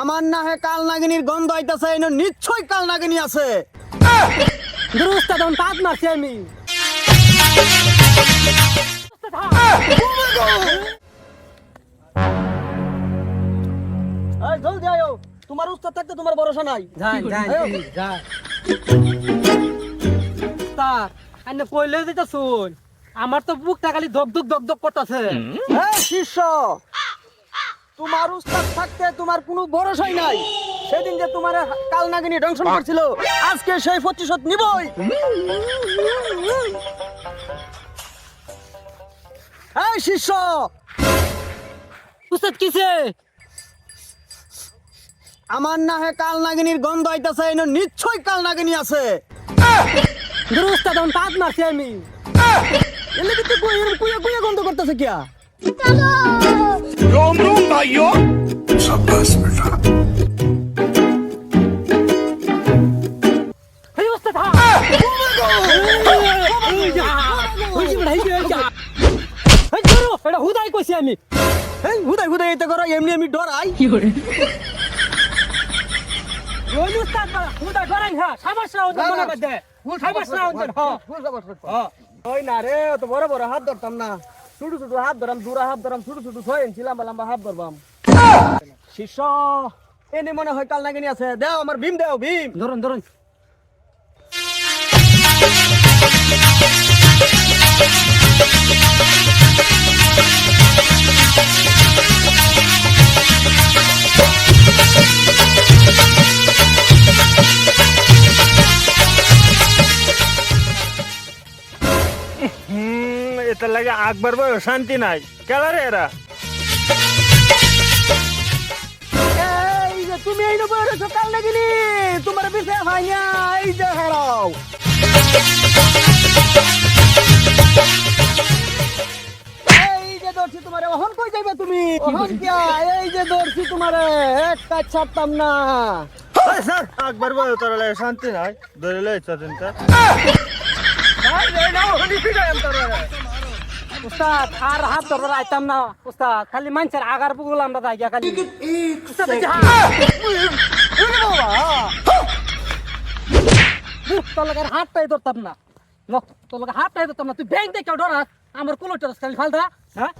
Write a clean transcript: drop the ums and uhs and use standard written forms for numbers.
আমার না হে কাল নাগিনীর গন্ধ আইতাছে, এনে নিশ্চয়ই কাল নাগিনী আছে। দুরুস্তা তখন পাত মারছি আমি। এই জলদি আয়ো, তোমার উস্তাদ থাকতে তোমার ভরসা নাই। যাই আয়ো। যাই উস্তাদ আইনে কইলে যেটা শুন, আমার তো বুকটা খালি ধক ধক ধক ধক করতেছে। এই শিষ্য, তোমার উস্তাদ থাকতে তোমার কোনো ভরসাই নাই। সেদিন যে তোমার কাল নাগিনী দংশন করছিল, আজকে সেই প্রতিশোধ নিবই। এই শিষ্য, উস্তাদ কিসে? আমার না হে কাল নাগিনীর গন্ধ আইতাছে, এনে নিশ্চয়ই কাল নাগিনী আছে। দুরুস্তা তখন পাত মারছি আমি। এলে কিন্তু কুয়া কুয়া গন্ধ করতেছে কিয়া? रोम रोम भाइयों। शाबाश बेटा। এই উস্তাদ এটা হুদাই কইছি আমি। এই হুদাই হুদাই এটা করো, এমনি এমনি ডরাই। ওই উস্তাদ না হুদাই করাই হ্যাঁ সমস্যা হচ্ছে মনে করতে সমস্যা হচ্ছে হ্যাঁ। ওই না রে, তো বড় বড় হাত ধরতাম না, ছোট ছোট হাত ধরাম, দূরা হাত ধরাম, ছোট ছোট 6 ইঞ্চি লম্বা লম্বা হাত ধরবাম। শিষ্য, এনে মনে হয় কাল নাগিনী আছে। দেও আমার ভীম, দেও ভীম। ধরুন ধরুন এটা লাগে আকবর বয় শান্তি নাই কেলারে এরা। এই যে তুমি এই নবর কাল নাগিনী, তোমার পিছে হয় না, এই যে হারাও। এই যে দর্শি তোমারে, ওহন কই যাইবে তুমি? ওহন কিয়া? এই যে দর্শি তোমারে, এক কাজ ছাড়তাম না। স্যার আকবর বয় তোর লাগে শান্তি নাই ধরে লইছ চিন্তা। উস্তাদ আর হাত ধরে আইতাম না উস্তাদ, খালি মানুষের আগার পুকুল আমরা যাই গিয়া খালি উস্তাদ, এই যে তোর লাগে হাতটাই ধরতাম না, তোর লাগে হাতটাই ধরতাম না। তুই ব্যাংক দেখে ডরাস, আমার কোলো টরাস খালি ফালদা হ্যাঁ।